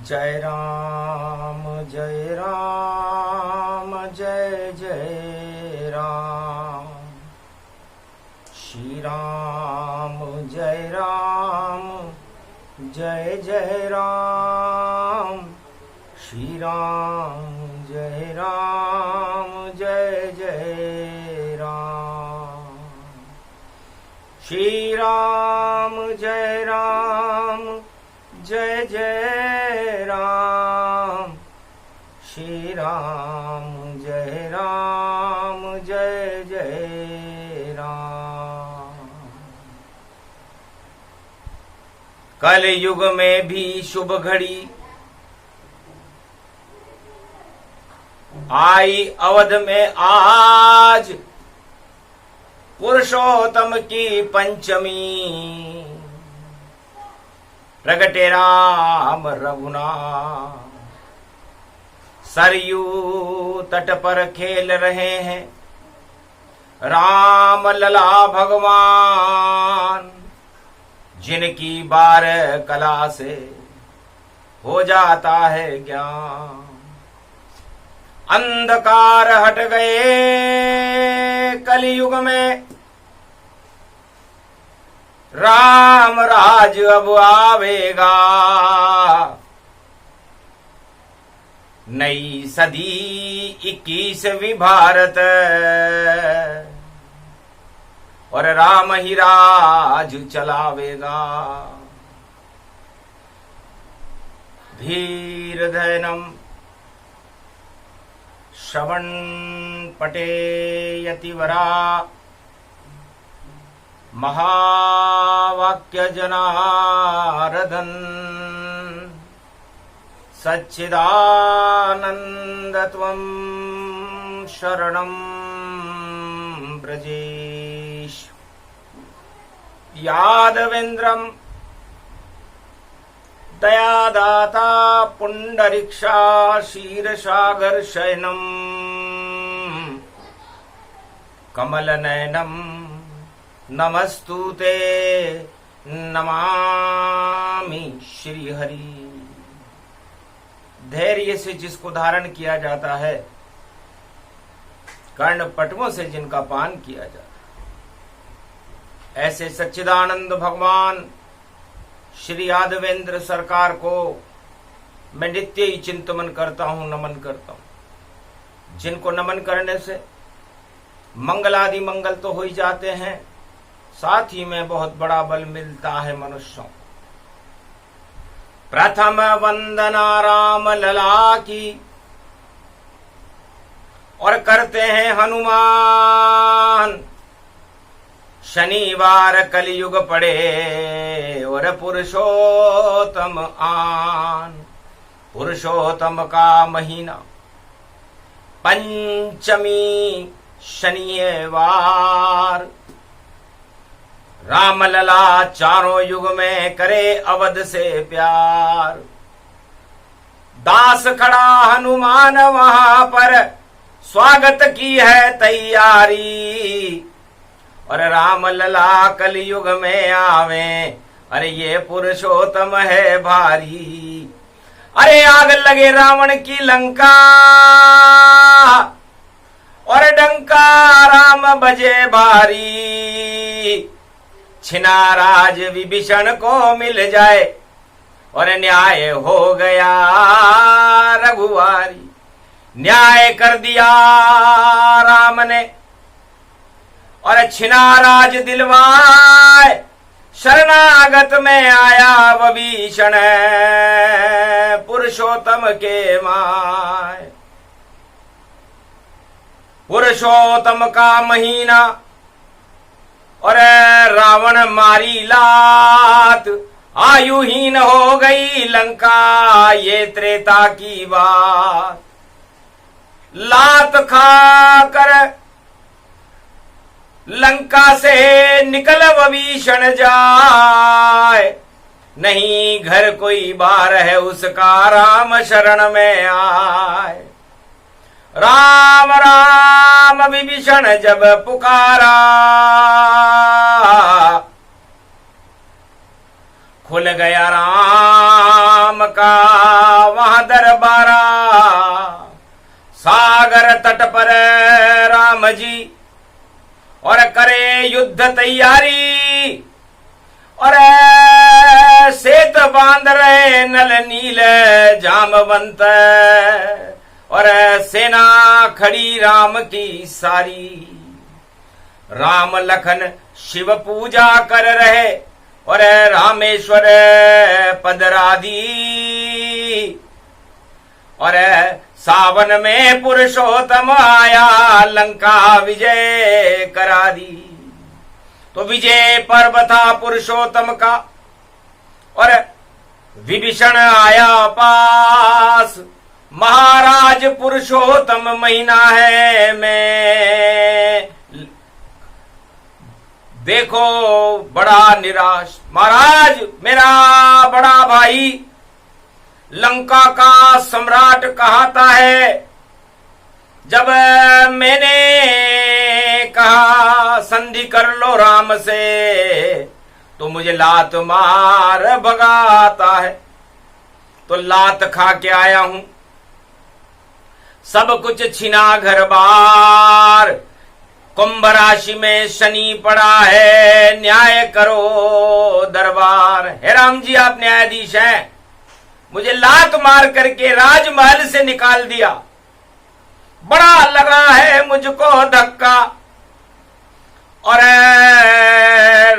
जय राम जय राम जय जय राम। श्री राम जय राम जय जय राम। श्री राम जय राम जय जय राम। श्री राम जय राम जय जय राम। श्री राम जय राम जय जय राम। कल युग में भी शुभ घड़ी आई अवध में आज, पुरुषोत्तम की पंचमी प्रगटे राम रघुनाथ। सरयू तट पर खेल रहे हैं राम लला भगवान, जिनकी बार कला से हो जाता है ज्ञान। अंधकार हट गए कलयुग में, राम राज अब आवेगा। नई सदी 21वीं भारत, और राम ही राज चलावेगा। धीर धैनम श्रवण पटे यतिवरा, महावाक्य जनार्दन सच्चिदानंद त्वं शरणं ब्रजेश। यादवेन्द्रं दयादाता पुंडरीक्षा क्षीरसागर शयनम् कमलनयनम् नमस्तुते नमामि श्री हरि। धैर्य से जिसको धारण किया जाता है, कर्ण पटवों से जिनका पान किया जाता है, ऐसे सच्चिदानंद भगवान श्री यादवेंद्र सरकार को मैं नित्य ही चिंतन करता हूं, नमन करता हूं। जिनको नमन करने से मंगलादि मंगल तो हो ही जाते हैं, साथ ही में बहुत बड़ा बल मिलता है मनुष्यों। प्रथम वंदना राम लला की, और करते हैं हनुमान। शनिवार कलयुग पड़े और पुरुषोत्तम आन। पुरुषोत्तम का महीना पंचमी शनिवार। राम लला चारों युग में करे अवध से प्यार। दास खड़ा हनुमान वहां पर, स्वागत की है तैयारी। और राम लला कलयुग में आवे, अरे ये पुरुषोत्तम है भारी। अरे आग लगे रावण की लंका, और डंका राम बजे भारी। छिना राज विभीषण को मिल जाए, और न्याय हो गया रघुवारी। न्याय कर दिया राम ने, और छिना राज दिलवाए। शरणागत में आया विभीषण, पुरुषोत्तम के माय। पुरुषोत्तम का महीना, और रावण मारी लात। आयुहीन हो गई लंका, ये त्रेता की बात। लात खाकर लंका से निकल विभीषण जाए। नहीं घर कोई बार है उसका, राम शरण में आए। राम राम विभीषण जब पुकारा, खुल गया राम का पर राम जी और करे युद्ध तैयारी, और सेत बांध रहे नल नील जामवंत, और सेना खड़ी राम की सारी। राम लखन शिव पूजा कर रहे और रामेश्वर पदरादी, और सावन में पुरुषोत्तम आया लंका विजय करा दी। तो विजय पर्व था पुरुषोत्तम का, और विभीषण आया पास। महाराज पुरुषोत्तम महीना है मैं देखो बड़ा निराश। महाराज मेरा बड़ा भाई लंका का सम्राट कहता है, जब मैंने कहा संधि कर लो राम से, तो मुझे लात मार भगाता है। तो लात खा के आया हूं, सब कुछ छिना घर बार। कुंभ राशि में शनि पड़ा है, न्याय करो दरबार। हे राम जी आप न्यायाधीश हैं, मुझे लात मार करके राजमहल से निकाल दिया, बड़ा लगा है मुझको धक्का, और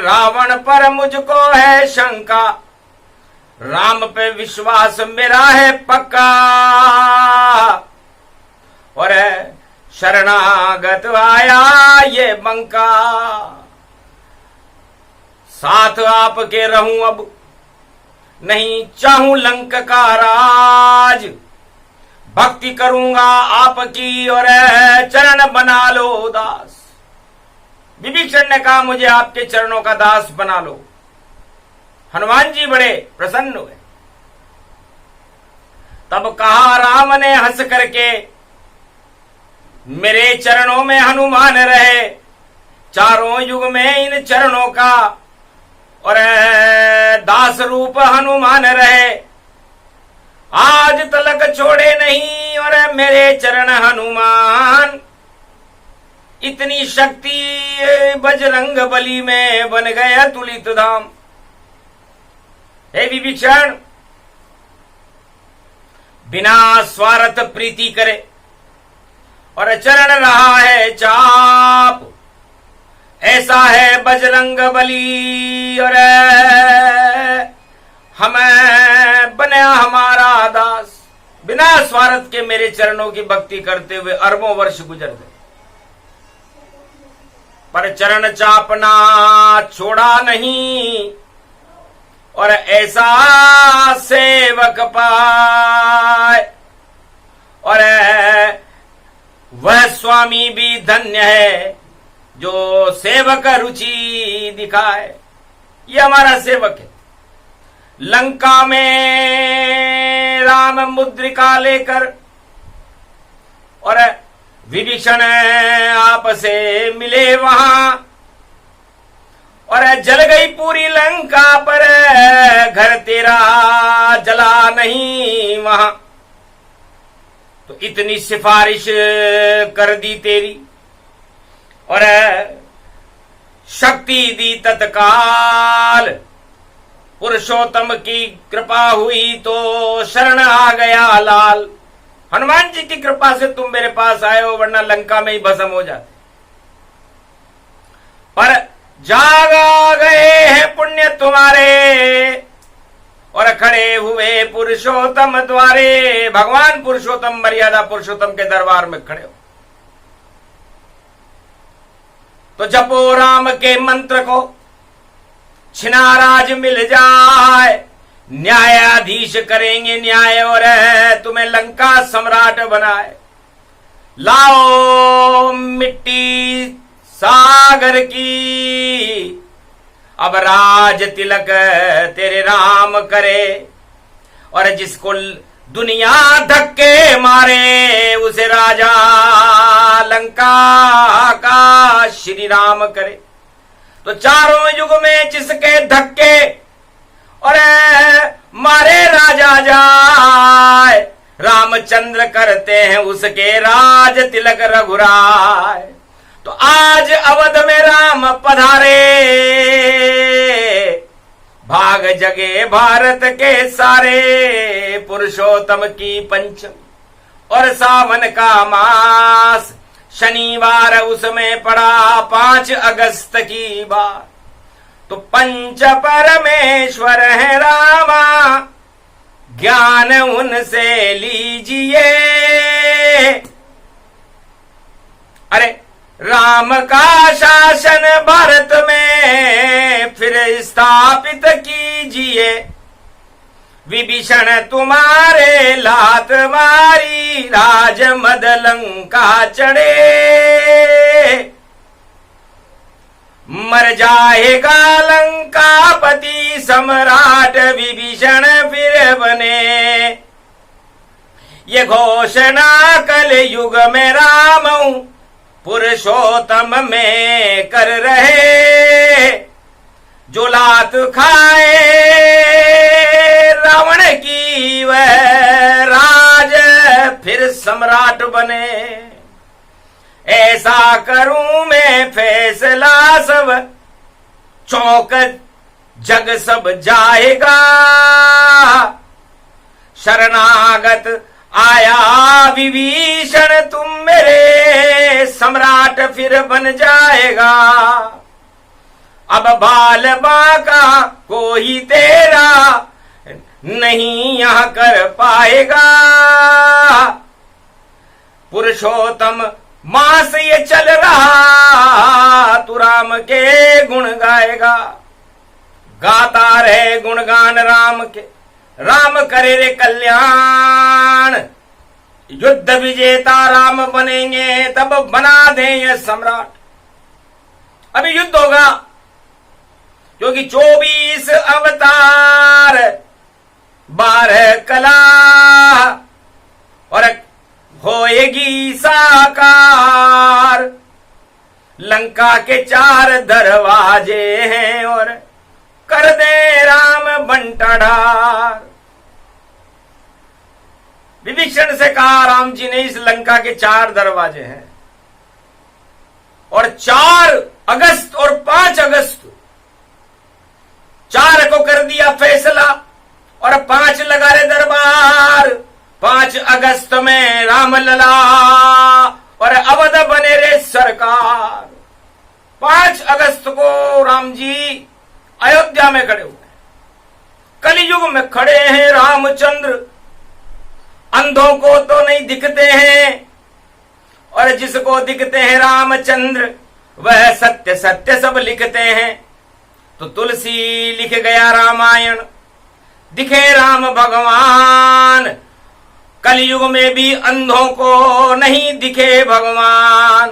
रावण पर मुझको है शंका। राम पे विश्वास मेरा है पक्का, और शरणागत आया ये बंका। साथ आपके रहूं अब, नहीं चाहूं लंक का राज। भक्ति करूंगा आपकी और चरण बना लो दास। विभीषण ने कहा मुझे आपके चरणों का दास बना लो। हनुमान जी बड़े प्रसन्न हुए। तब कहा राम ने हंस करके, मेरे चरणों में हनुमान रहे, चारों युग में इन चरणों का और दास रूप हनुमान रहे। आज तलक छोड़े नहीं और मेरे चरण हनुमान। इतनी शक्ति बजरंग बली में बन गया तुलित धाम। हे विभीषण, बिना स्वार्थ प्रीति करे और चरण रहा है चाप, ऐसा है बजरंग बली और हमें बना हमारा दास। बिना स्वार्थ के मेरे चरणों की भक्ति करते हुए अरबों वर्ष गुजर गए, पर चरण चापना छोड़ा नहीं और ऐसा सेवक पाए। और वह स्वामी भी धन्य है जो सेवक रुचि दिखाए। ये हमारा सेवक है। लंका में राम मुद्रिका लेकर और विभीषण आप से मिले वहां, और जल गई पूरी लंका पर घर तेरा जला नहीं वहां। तो इतनी सिफारिश कर दी तेरी और शक्ति दी तत्काल। पुरुषोत्तम की कृपा हुई तो शरण आ गया लाल। हनुमान जी की कृपा से तुम मेरे पास आए हो, वरना लंका में ही भस्म हो जाते। पर जागा गए हैं पुण्य तुम्हारे और खड़े हुए पुरुषोत्तम द्वारे। भगवान पुरुषोत्तम, मर्यादा पुरुषोत्तम के दरबार में खड़े हो तो जपो राम के मंत्र को, छिनाराज मिल जाए। न्यायाधीश करेंगे न्याय और तुम्हें लंका सम्राट बनाए। लाओ मिट्टी सागर की, अब राज तिलक तेरे राम करे। और जिसको दुनिया धक्के मारे उसे राजा लंका का श्री राम करे। तो चारों युग में जिसके धक्के और मारे राजा जाए, राम रामचंद्र करते हैं उसके राज तिलक रघुराय। तो आज अवध में राम पधारे, भाग जगे भारत के सारे। पुरुषोत्तम की पंचम और सावन का मास, शनिवार उसमें पड़ा 5 अगस्त की बात। तो पंच परमेश्वर है रामा, ज्ञान उनसे लीजिए। अरे राम का शासन भारत में फिर स्थापित कीजिए। विभीषण तुम्हारे लात मारी, राज मद लंका चढ़े। मर जाएगा लंकापति सम्राट, विभीषण फिर बने। ये घोषणा कल युग में राम पुरुषोत्तम में कर रहे। जो लात खाए रावण की वह राज फिर सम्राट बने। ऐसा करूं मैं फैसला, सब चौंक जग सब जाएगा। शरणागत आया विभीषण, तुम मेरे सम्राट फिर बन जाएगा। अब बाल बांका कोई तेरा नहीं यहां कर पाएगा। पुरुषोत्तम मास ये चल रहा, तू राम के गुण गाएगा। गाता रहे गुणगान राम के, राम करे रे कल्याण। युद्ध विजेता राम बनेंगे तब बना दे ये सम्राट। अभी युद्ध होगा क्योंकि 24 अवतार 12 कला और होएगी साकार। लंका के 4 दरवाजे हैं और कर दे राम बंटाढार। विभीषण से कहा राम जी ने, इस लंका के 4 दरवाजे हैं और 4 अगस्त और 5 अगस्त 4 को कर दिया फैसला और 5 लगा रहे दरबार। 5 अगस्त में राम लला और अवध बने रे सरकार। 5 अगस्त को राम जी अयोध्या में खड़े हुए। कलियुग में खड़े हैं रामचंद्र। अंधों को तो नहीं दिखते हैं और जिसको दिखते हैं रामचंद्र वह सत्य सत्य सब लिखते हैं। तो तुलसी लिख गया रामायण, दिखे राम भगवान। कलयुग में भी अंधों को नहीं दिखे भगवान।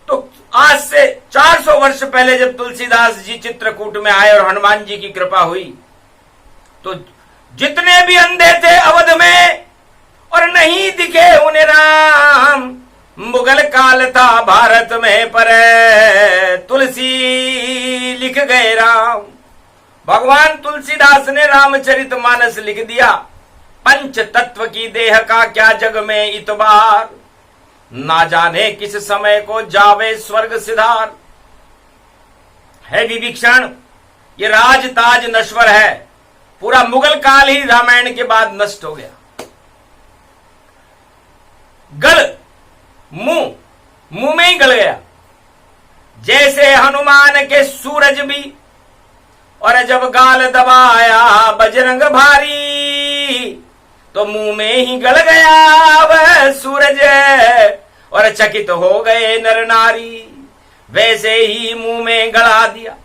तो आज से 400 वर्ष पहले जब तुलसीदास जी चित्रकूट में आए और हनुमान जी की कृपा हुई, तो जितने भी अंधे थे अवध में और नहीं दिखे उन्हें राम। मुगल काल था भारत में पर तुलसी लिख गए राम। भगवान तुलसीदास ने रामचरितमानस लिख दिया। पंच तत्व की देह का क्या जग में इतबार, ना जाने किस समय को जावे स्वर्ग सिधार। है विभीषण, ये राज ताज नश्वर है। पूरा मुगल काल ही रामायण के बाद नष्ट हो गया। गल मुंह में ही गल गया, जैसे हनुमान के सूरज भी। और जब गाल दबाया बजरंग भारी, तो मुंह में ही गल गया वह सूरज और चकित हो गए नर नारी। वैसे ही मुंह में गला दिया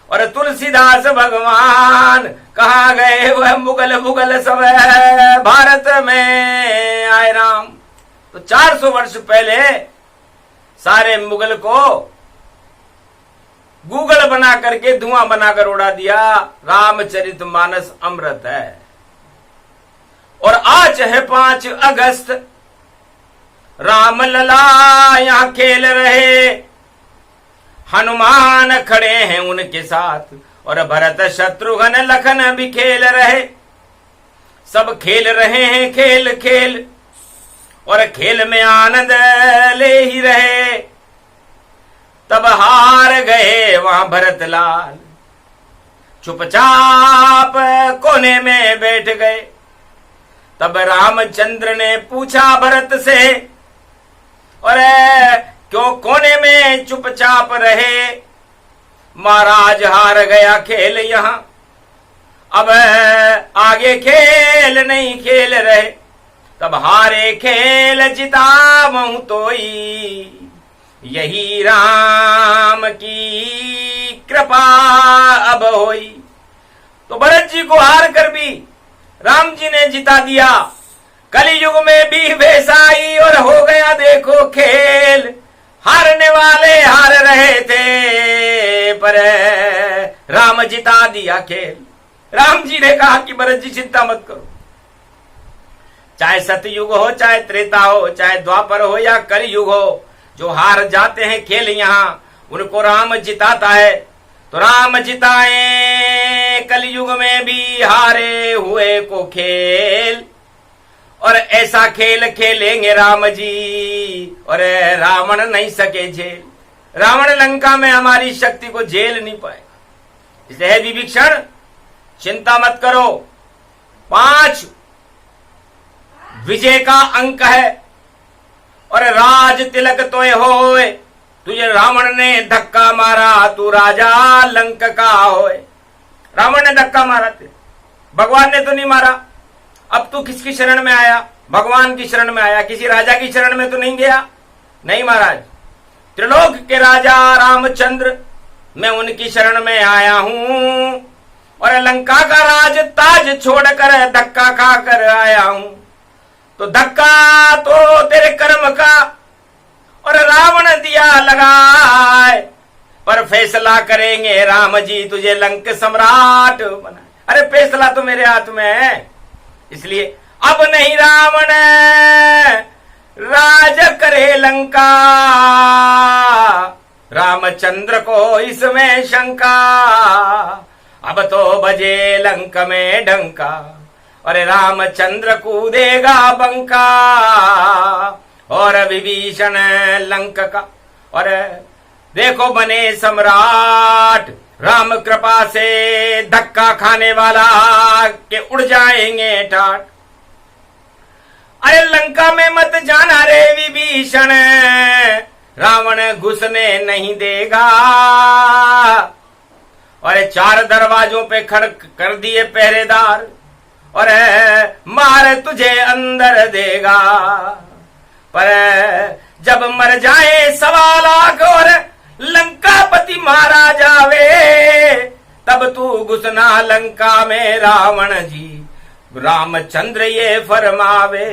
और तुलसीदास भगवान कहाँ गए वह मुगल मुगल सब भारत में आए राम। तो 400 वर्ष पहले सारे मुगल को गूगल बना करके धुआं बनाकर उड़ा दिया। रामचरितमानस अमृत है। और आज है 5 अगस्त, राम लला यहां खेल रहे। हनुमान खड़े हैं उनके साथ और भरत शत्रुघ्न लखन भी खेल रहे। सब खेल रहे हैं खेल खेल, और खेल में आनंद ले ही रहे। तब हार गए वहां भरतलाल, चुपचाप कोने में बैठ गए। तब रामचंद्र ने पूछा भरत से, और क्यों कोने में चुपचाप रहे? महाराज हार गया खेल यहां, अब आगे खेल नहीं खेल रहे। तब हारे खेल जितावहूं तोई, यही राम की कृपा अब होई। तो भरत जी को हार कर भी राम जी ने जिता दिया। कलयुग में भी वैसाई और हो गया देखो खेल। हारने वाले हार रहे थे, पर राम जिता दिया खेल। राम जी ने कहा कि भरत जी चिंता मत करो, चाहे सतयुग हो, चाहे त्रेता हो, चाहे द्वापर हो या कलयुग हो, जो हार जाते हैं खेल यहां उनको राम जिताता है। तो राम जिताए कलयुग में भी हारे हुए को खेल, और ऐसा खेल खेलेंगे राम जी, और रावण नहीं सके झेल। रावण लंका में हमारी शक्ति को झेल नहीं पाएगा। इसलिए विभीषण चिंता मत करो, 5 विजय का अंक है, और राज तिलक तोय होए। तुझे रावण ने धक्का मारा, तू राजा लंक का होए। रावण ने धक्का मारा थे, भगवान ने तो नहीं मारा। अब तू किसकी शरण में आया? भगवान की शरण में आया, किसी राजा की शरण में तो नहीं गया। नहीं महाराज, त्रिलोक के राजा रामचंद्र, मैं उनकी शरण में आया हूं, और लंका का राज ताज छोड़कर धक्का खाकर आया हूं। तो धक्का तो तेरे कर्म का, और रावण दिया लगाए, पर फैसला करेंगे राम जी, तुझे लंक सम्राट बनाए। अरे फैसला तो मेरे हाथ में है, इसलिए अब नहीं रावण राज करे लंका। रामचंद्र को इसमें शंका, अब तो बजे लंक में डंका, अरे रामचंद्र कूदेगा बंका, और विभीषण लंक का, और देखो बने सम्राट। राम कृपा से धक्का खाने वाला के उड़ जाएंगे ठाट। अरे लंका में मत जाना रे विभीषण, रावण घुसने नहीं देगा। और 4 दरवाजों पे खड़ कर दिए पहरेदार, और मार तुझे अंदर देगा। पर जब मर जाए 1.25 लाख और लंकापति मारा जावे, तब तू घुसना लंका में रावण जी, रामचंद्र ये फरमावे।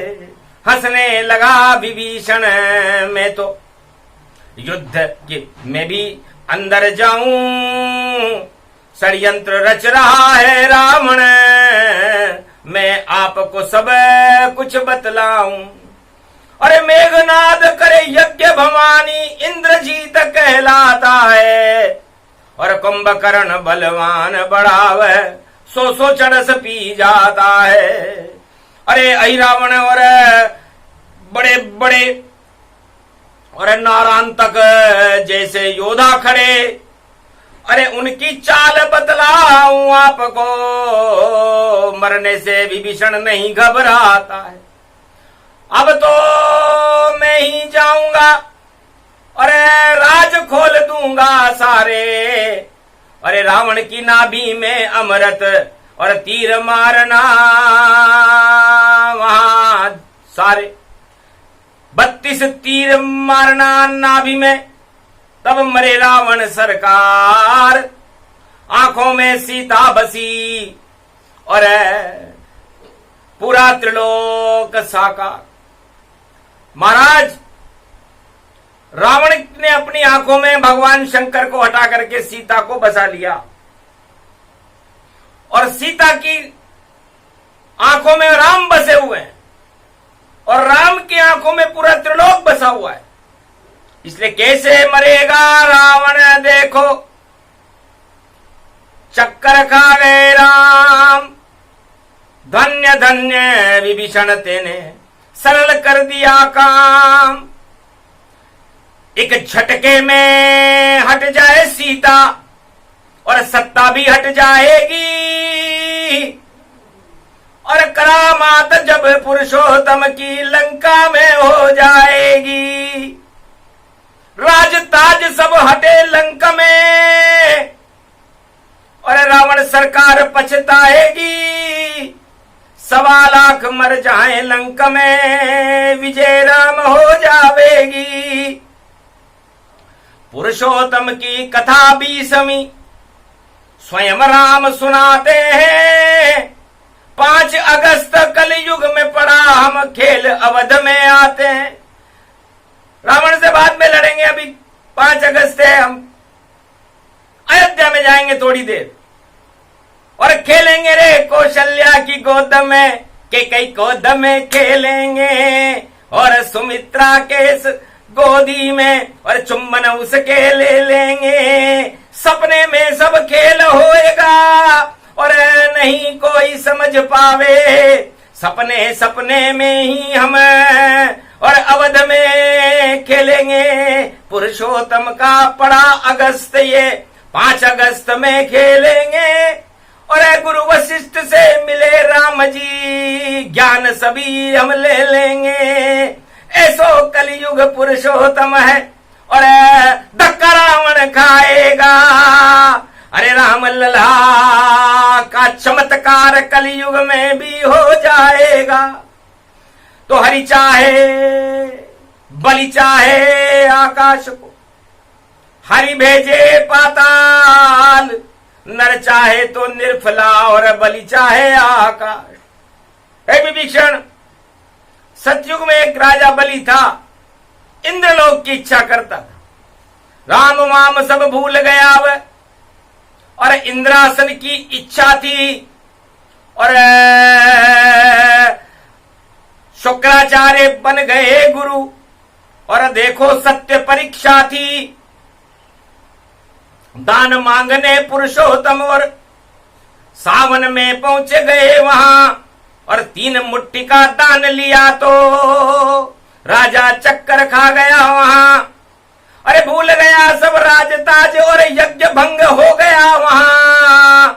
हंसने लगा विभीषण, मैं तो युद्ध में भी अंदर जाऊं, षड्यंत्र रच रहा है रावण, मैं आपको सब कुछ बतलाऊं। अरे मेघनाद करे यज्ञ भवानी, इंद्रजीत कहलाता है, और कुंभकर्ण बलवान बढ़ावे, 100 चरस पी जाता है। अरे अहिरावण और बड़े बड़े और नारायण तक जैसे योद्धा खड़े, अरे उनकी चाल बतलाऊं आपको, मरने से विभीषण नहीं घबराता है। अब तो मैं ही जाऊंगा और राज खोल दूंगा सारे, अरे रावण की नाभि में अमृत और तीर मारना वहां सारे, 32 तीर मारना नाभि में, तब मरे रावण सरकार। आंखों में सीता बसी और पूरा त्रिलोक साकार। महाराज रावण ने अपनी आंखों में भगवान शंकर को हटा करके सीता को बसा लिया, और सीता की आंखों में राम बसे हुए हैं, और राम की आंखों में पूरा त्रिलोक बसा हुआ है। इसलिए कैसे मरेगा रावण देखो, चक्कर खा गए राम, धन्य धन्य धन्य विभीषण तेने सरल कर दिया काम। एक झटके में हट जाए सीता और सत्ता भी हट जाएगी, और करामात जब पुरुषोत्तम की लंका में हो जाएगी। राज ताज सब हटे लंका में और रावण सरकार पछताएगी। 1.25 लाख मर जाए लंका में, विजय राम हो जावेगी। पुरुषोत्तम की कथा 20वीं स्वयं राम सुनाते हैं। 5 अगस्त कलयुग में पड़ा हम खेल अवध में आते हैं। रावण से बाद में लड़ेंगे, अभी 5 अगस्त है, हम अयोध्या में जाएंगे थोड़ी देर और खेलेंगे रे कौशल्या की गोद में, के कई गोद में खेलेंगे और सुमित्रा के गोदी में और चुम्बन उसके ले लेंगे। सपने में सब खेल होएगा और नहीं कोई समझ पावे, सपने सपने में ही हम और अवध में खेलेंगे। पुरुषोत्तम का पड़ा अगस्त, ये 5 अगस्त में खेलेंगे। और गुरु वशिष्ठ से मिले राम जी, ज्ञान सभी हम ले लेंगे। ऐसो कलयुग पुरुषोत्तम है और धक्का रावण खाएगा। अरे राम लला का चमत्कार कलयुग में भी हो जाएगा। तो हरि चाहे बलि चाहे आकाश को, हरि भेजे पाताल, नर चाहे तो निर्फला और बलि चाहे आकाश। हे विभीषण, सतयुग में एक राजा बलि था, इंद्रलोक की इच्छा करता था। राम वाम सब भूल गया वह और इंद्रासन की इच्छा थी। और शुक्राचार्य बन गए गुरु और देखो सत्य परीक्षा थी। दान मांगने पुरुषोत्तम और सावन में पहुंच गए वहां और 3 मुट्ठी का दान लिया तो राजा चक्कर खा गया वहां। अरे भूल गया सब राजताज और यज्ञ भंग हो गया वहां।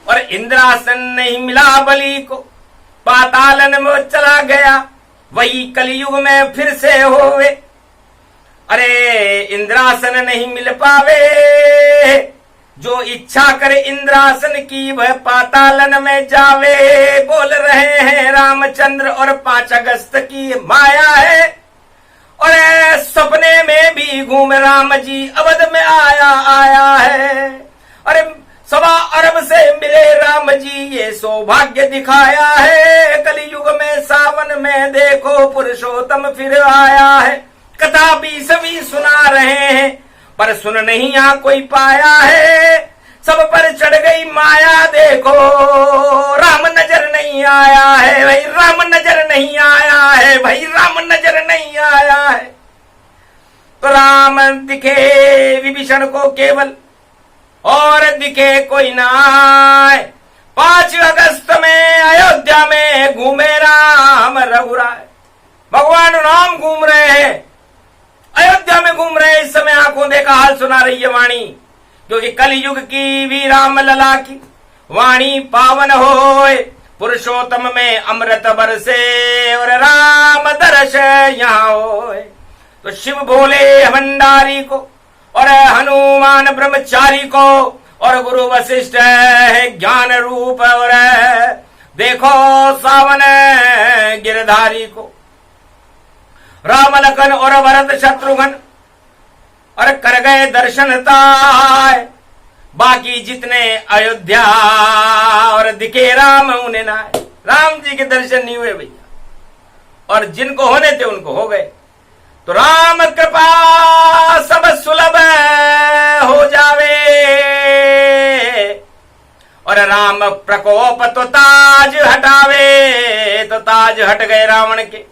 और इंद्रासन नहीं मिला बलि को, पातालन में चला गया। वही कलयुग में फिर से होवे। अरे इंद्रासन नहीं मिल पावे, जो इच्छा करे इंद्रासन की वह पातालन में जावे। बोल रहे हैं रामचंद्र और 5 अगस्त की माया है। और सपने में भी घूम राम जी अवध में आया है। अरे 1.25 अरब से मिले राम जी, ये सौभाग्य दिखाया है। कलयुग में सावन में देखो पुरुषोत्तम फिर आया है। कथा 20वीं सुना रहे हैं पर सुन नहीं यहाँ कोई पाया है। सब पर चढ़ गई माया, देखो राम नजर नहीं आया है भाई, राम नजर नहीं आया है भाई, राम नजर नहीं आया है। तो राम दिखे विभीषण को केवल और दिखे कोई ना आए। 5 अगस्त में अयोध्या में घूमे राम रघुराय। भगवान राम घूम रहे हैं, अयोध्या में घूम रहे हैं। इस समय आंखों देखा हाल सुना रही है वाणी, क्योंकि कलयुग की भी राम लला की वाणी पावन होए। पुरुषोत्तम में अमृत बरसे और राम दर्श यहाँ होए। तो शिव भोले भंडारी को और हनुमान ब्रह्मचारी को और गुरु वशिष्ठ है ज्ञान रूप और देखो सावन गिरधारी को। राम लखन और भरत शत्रुघ्न और कर गए दर्शन ताय। बाकी जितने अयोध्या और दिखे राम उन्हें ना आए। राम जी के दर्शन नहीं हुए भैया, और जिनको होने थे उनको हो गए। तो राम कृपा सब सुलभ हो जावे और राम प्रकोप तो ताज हटावे। तो ताज हट गए रावण के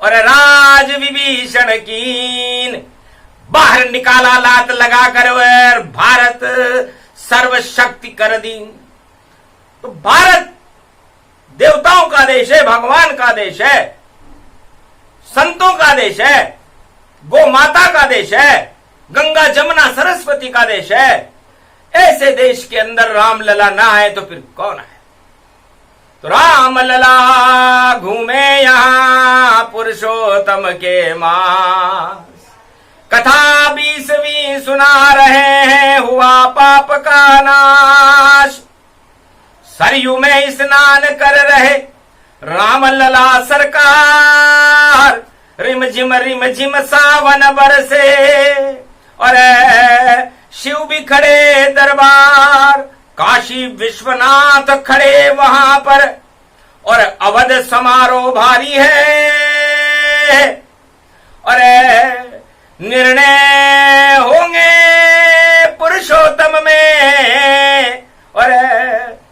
और राज विभीषण कीन बाहर निकाला लात लगाकर वह भारत सर्वशक्ति कर दीन। तो भारत देवताओं का देश है, भगवान का देश है, संतों का देश है, गो माता का देश है, गंगा जमुना सरस्वती का देश है। ऐसे देश के अंदर रामलला ना है तो फिर कौन है? तो रामलला घूमे यहां पुरुषोत्तम के मास, कथा 20वीं सुना रहे हैं, हुआ पाप का नाश। सरयू में स्नान कर रहे रामलला सरकार, रिम झिम सावन बरसे और शिव भी खड़े दरबार, काशी विश्वनाथ खड़े वहां पर और अवध समारोह भारी है और निर्णय होंगे पुरुषोत्तम में और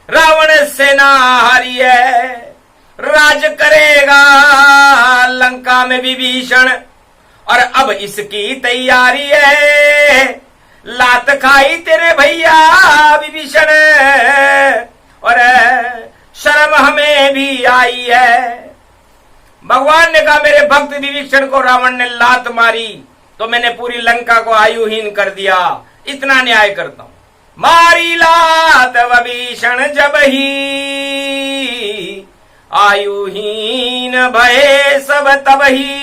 रावण सेना हारी है, राज करेगा लंका में विभीषण और अब इसकी तैयारी है, लात खाई तेरे भैया विभीषण और शर्म हमें भी आई है। भगवान ने कहा मेरे भक्त विभीषण को रावण ने लात मारी तो मैंने पूरी लंका को आयुहीन कर दिया, इतना न्याय करता हूं। मारी लात विभीषण जब ही आयुहीन भये सब तब ही,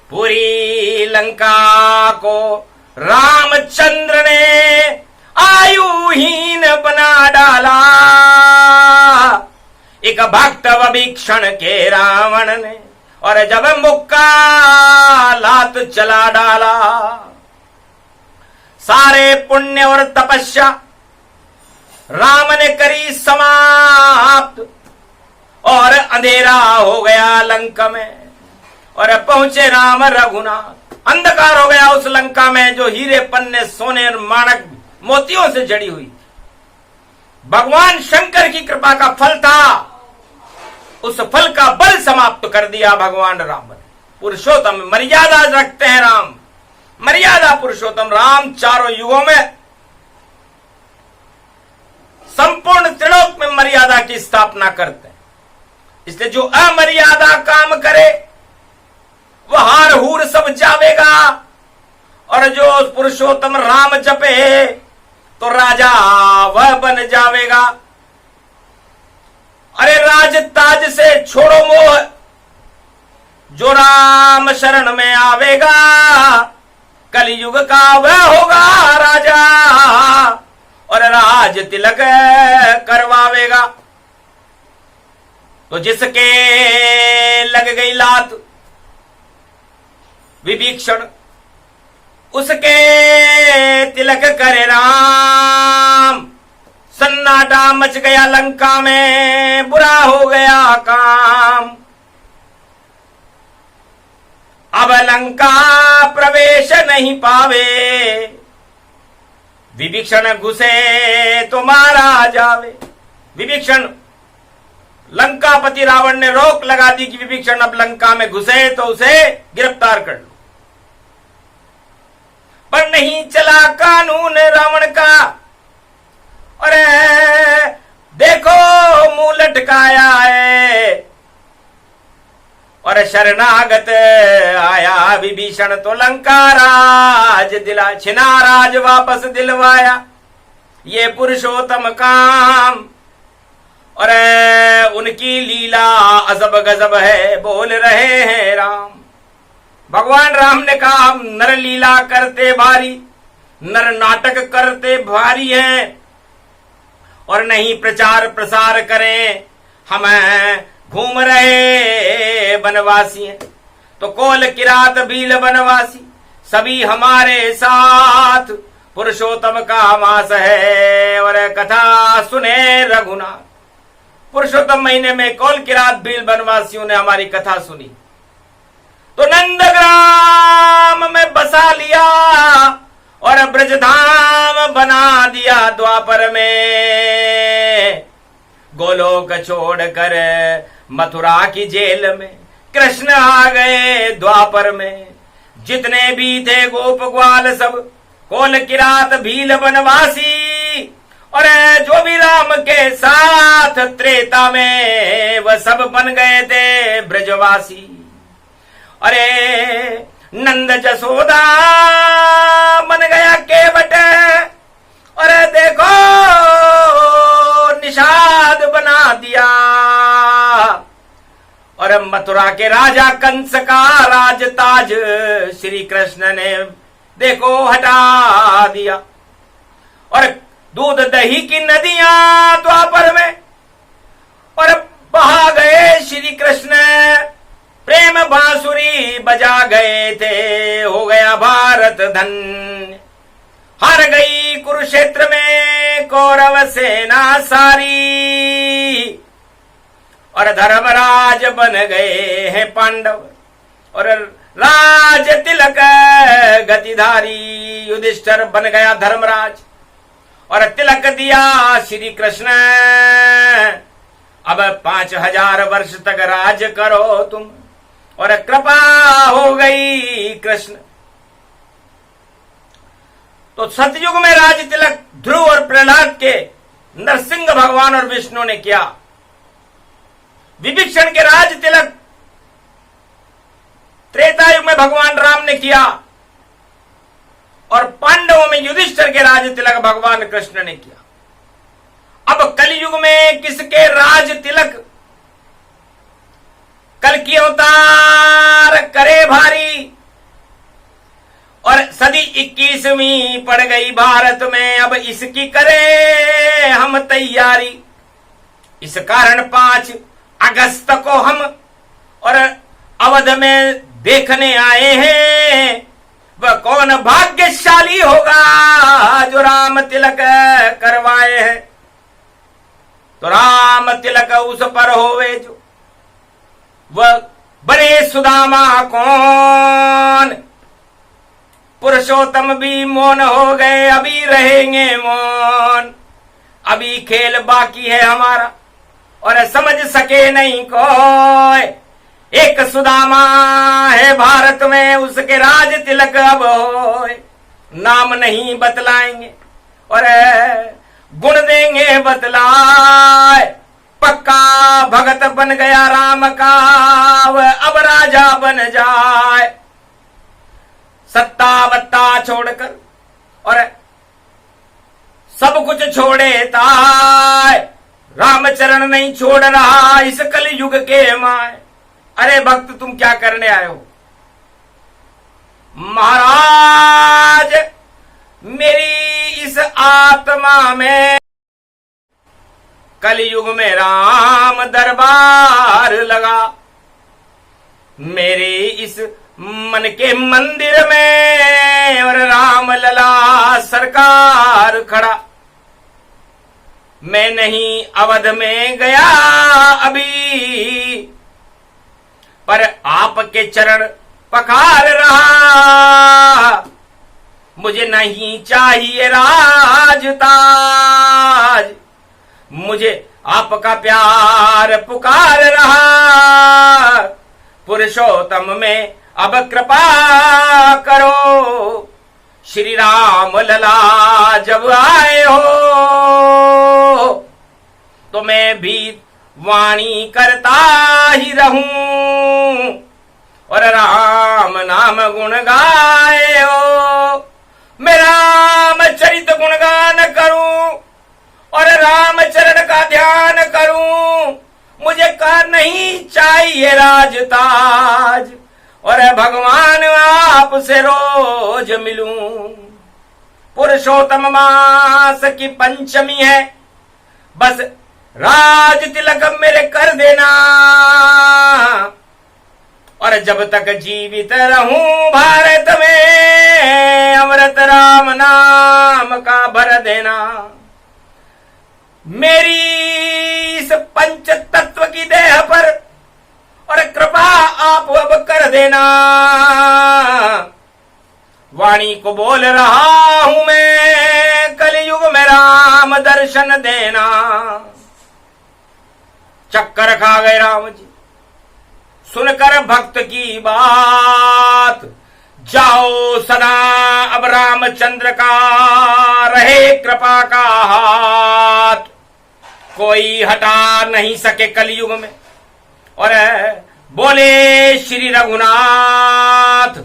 पूरी लंका को रामचंद्र ने आयुहीन बना डाला, एक भक्त विभीषण के रावण ने और जब मुक्का लात चला डाला। सारे पुण्य और तपस्या राम ने करी समाप्त और अंधेरा हो गया लंका में और पहुंचे राम रघुनाथ। अंधकार हो गया उस लंका में जो हीरे पन्ने सोने और माणक मोतियों से जड़ी हुई। भगवान शंकर की कृपा का फल था, उस फल का बल समाप्त कर दिया भगवान राम ने। पुरुषोत्तम मर्यादा रखते हैं राम, मर्यादा पुरुषोत्तम राम चारों युगों में संपूर्ण त्रिलोक में मर्यादा की स्थापना करते हैं। इसलिए जो अमर्यादा काम करे वह हार हूर सब जावेगा और जो पुरुषोत्तम राम जपे तो राजा वह बन जावेगा। अरे राज ताज से छोड़ो मोह, जो राम शरण में आवेगा कलयुग का वह होगा राजा और राज तिलक करवावेगा। तो जिसके लग गई लात विभीषण उसके तिलक करे राम, सन्नाटा मच गया लंका में, बुरा हो गया काम। अब लंका प्रवेश नहीं पावे, विभीषण घुसे तो मारा जावे। विभीषण लंकापति रावण ने रोक लगा दी कि विभीषण अब लंका में घुसे तो उसे गिरफ्तार कर लो, पर नहीं चला कानून रावण का। और देखो मुंह लटकाया है और शरणागत आया विभीषण तो लंका राज दिला, छिना राज वापस दिलवाया। ये पुरुषोत्तम काम और उनकी लीला अजब गजब है, बोल रहे हैं राम। भगवान राम ने कहा हम नर लीला करते भारी, नर नाटक करते भारी हैं और नहीं प्रचार प्रसार करें, हम घूम रहे बनवासी हैं। तो कोल किरात भील बनवासी सभी हमारे साथ, पुरुषोत्तम का मास है और कथा सुने रघुनाथ। पुरुषोत्तम महीने में कोल किरात भील बनवासियों ने हमारी कथा सुनी तो नंदग्राम में बसा लिया और ब्रजधाम बना दिया द्वापर में। गोलोक छोड़कर मथुरा की जेल में कृष्ण आ गए द्वापर में। जितने भी थे गोप ग्वाल सब कोल किरात भील बनवासी और जो भी राम राम के साथ त्रेता में वह सब बन गए थे ब्रजवासी। अरे नंद जसोदा बन गया केवट, अरे देखो निषाद बना दिया। और मथुरा के राजा कंस का राजताज श्री कृष्ण ने देखो हटा दिया। और दूध दही की नदियां द्वापर में और बहा गए श्री कृष्ण, प्रेम बांसुरी बजा गए थे, हो गया भारत धन्य। हार गई कुरुक्षेत्र में कौरव सेना सारी, और धर्मराज बन गए हैं पांडव, और राज तिलक गतिधारी युधिष्ठिर बन गया धर्मराज, और तिलक दिया श्री कृष्ण। अब 5000 वर्ष तक राज करो तुम, और कृपा हो गई कृष्ण। तो सतयुग में राज तिलक ध्रुव और प्रहलाद के नरसिंह भगवान और विष्णु ने किया। विभीषण के राज तिलक त्रेता युग में भगवान राम ने किया, और पांडवों में युधिष्ठिर के राज तिलक भगवान कृष्ण ने किया। अब कलयुग में किसके राज तिलक कल की अवतार करे भारी, और सदी 21वीं पड़ गई भारत में, अब इसकी करे हम तैयारी। इस कारण 5 अगस्त को हम और अवध में देखने आए हैं, वह कौन भाग्यशाली होगा जो राम तिलक करवाए हैं। तो राम तिलक उस पर होवे जो वह बने सुदामा कौन, पुरुषोत्तम भी मौन हो गए, अभी रहेंगे मौन। अभी खेल बाकी है हमारा और समझ सके नहीं कोई। एक सुदामा है भारत में, उसके राज तिलक अब होए। नाम नहीं बतलाएंगे और गुण देंगे बतलाए। पक्का भगत बन गया राम का, वह अब राजा बन जाए। सत्ता बत्ता छोड़कर और सब कुछ छोड़े ताय, रामचरण नहीं छोड़ रहा इस कलयुग के माय। अरे भक्त तुम क्या करने आए हो? महाराज मेरी इस आत्मा में कलयुग में राम दरबार लगा। मेरे इस मन के मंदिर में और राम लला सरकार खड़ा। मैं नहीं अवध में गया अभी, पर आपके चरण पखार रहा। मुझे नहीं चाहिए राज ताज, मुझे आपका प्यार पुकार रहा। पुरुषोत्तम में अब कृपा करो, श्री राम लला जब आए हो तो मैं भी वाणी करता ही रहूं और राम नाम गुण गाए हो। मैं राम चरित गुणगान करूं और राम चरण का ध्यान करूं। मुझे का नहीं चाहिए राजताज और भगवान आपसे रोज मिलूं। पुरुषोत्तम मास की पंचमी है, बस राज तिलक मेरे कर देना। और जब तक जीवित रहूं भारत में, अमृत राम नाम का भर देना। मेरी इस पंच तत्व की देह पर और कृपा आप अब कर देना। वाणी को बोल रहा हूं मैं, कलयुग में राम दर्शन देना। चक्कर खा गए राम जी सुनकर भक्त की बात। जाओ सदा अब रामचंद्र का रहे कृपा का हाथ। कोई हटा नहीं सके कलयुग में। और बोले श्री रघुनाथ,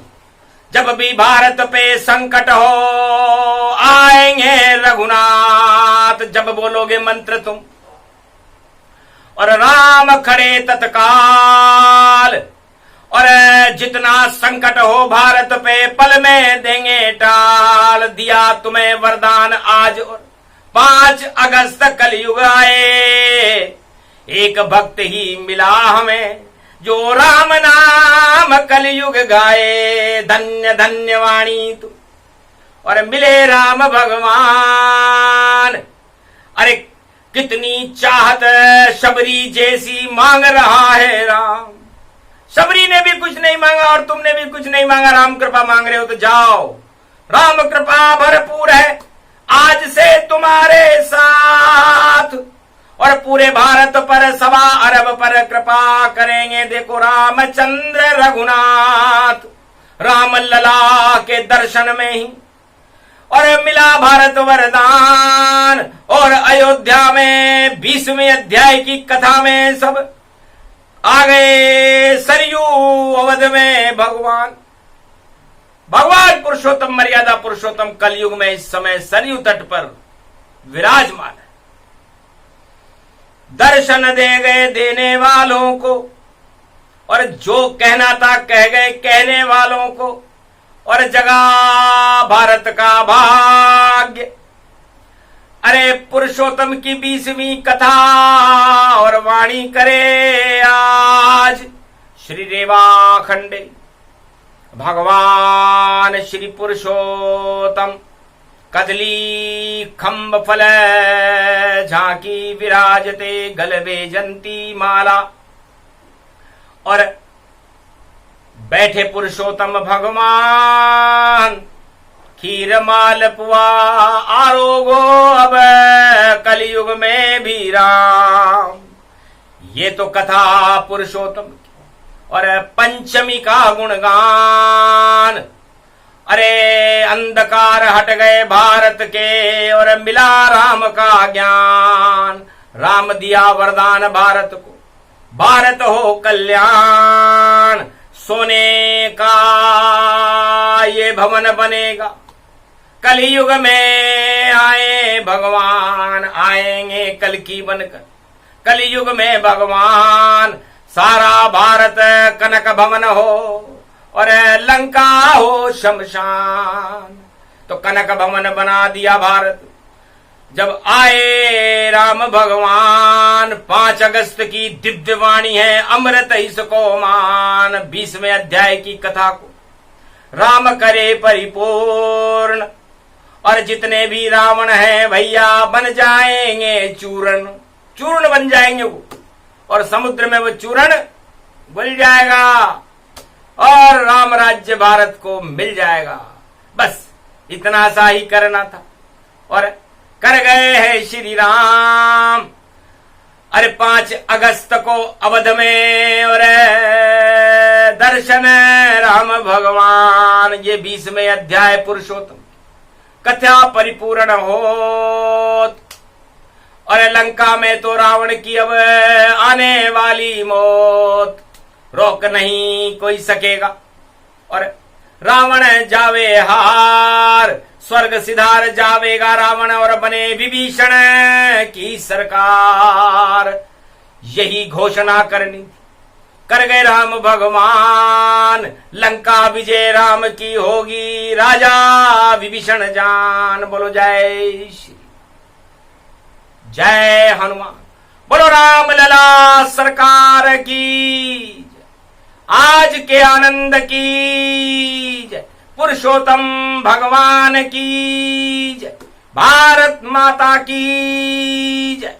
जब भी भारत पे संकट हो आएंगे रघुनाथ, जब बोलोगे मंत्र तुम। और राम खड़े तत्काल, और जितना संकट हो भारत पे पल में देंगे टाल। दिया तुम्हें वरदान आज, और 5 अगस्त कलयुग आए। एक भक्त ही मिला हमें जो राम नाम कलयुग गाए। धन्य धन्य वाणी तू, और मिले राम भगवान। अरे कितनी चाहत शबरी जैसी मांग रहा है राम। शबरी ने भी कुछ नहीं मांगा और तुमने भी कुछ नहीं मांगा, राम कृपा मांग रहे हो तो जाओ। राम कृपा भरपूर है आज से तुम्हारे साथ, और पूरे भारत पर 1.25 अरब पर कृपा करेंगे। देखो रामचंद्र रघुनाथ, राम लला के दर्शन में ही और मिला भारत वरदान। और अयोध्या में 20वें अध्याय की कथा में सब आ गए सरयू अवध में। भगवान पुरुषोत्तम, मर्यादा पुरुषोत्तम कलयुग में इस समय सरयू तट पर विराजमान है। दर्शन दे गए देने वालों को, और जो कहना था कह गए कहने वालों को, और जगा भारत का भाग्य। अरे पुरुषोत्तम की 20वीं कथा और वाणी करे आज श्री रेवाखंडे भगवान श्री पुरुषोत्तम। कदली खम्ब फल झांकी विराजते गलबे जंती माला। और बैठे पुरुषोत्तम भगवान, खीर मालपुआ आरोगो अब कलयुग में भी राम। ये तो कथा पुरुषोत्तम की। और पंचमी का गुणगान। अरे अंधकार हट गए भारत के, और मिला राम का ज्ञान। राम दिया वरदान भारत को, भारत हो कल्याण। सोने का ये भवन बनेगा, कलयुग में आए भगवान। आएंगे कल की बनकर कलयुग में भगवान। सारा भारत कनक भवन हो, और लंका हो शमशान। तो कनक भवन बना दिया भारत जब आए राम भगवान। 5 अगस्त की दिव्य वाणी है, अमृत इसको मान। 20वें अध्याय की कथा को राम करे परिपूर्ण, और जितने भी रावण हैं भैया बन जाएंगे चूर्ण। चूर्ण बन जाएंगे वो, और समुद्र में वो चूर्ण घुल जाएगा, और राम राज्य भारत को मिल जाएगा। बस इतना सा ही करना था, और कर गए हैं श्री राम। अरे 5 अगस्त को अवध में और दर्शन राम भगवान। ये 20वें अध्याय पुरुषोत्तम कथा परिपूर्ण हो। और लंका में तो रावण की अब आने वाली मौत, रोक नहीं कोई सकेगा। और रावण जावे हार, स्वर्ग सिधार जावेगा रावण, और बने विभीषण की सरकार। यही घोषणा करनी कर गए राम भगवान। लंका विजय राम की होगी, राजा विभीषण जान। बोलो जय श्री, जय हनुमान। बोलो राम लला सरकार की, आज के आनंद की जय। पुरुषोत्तम भगवान की जय। भारत माता की जय।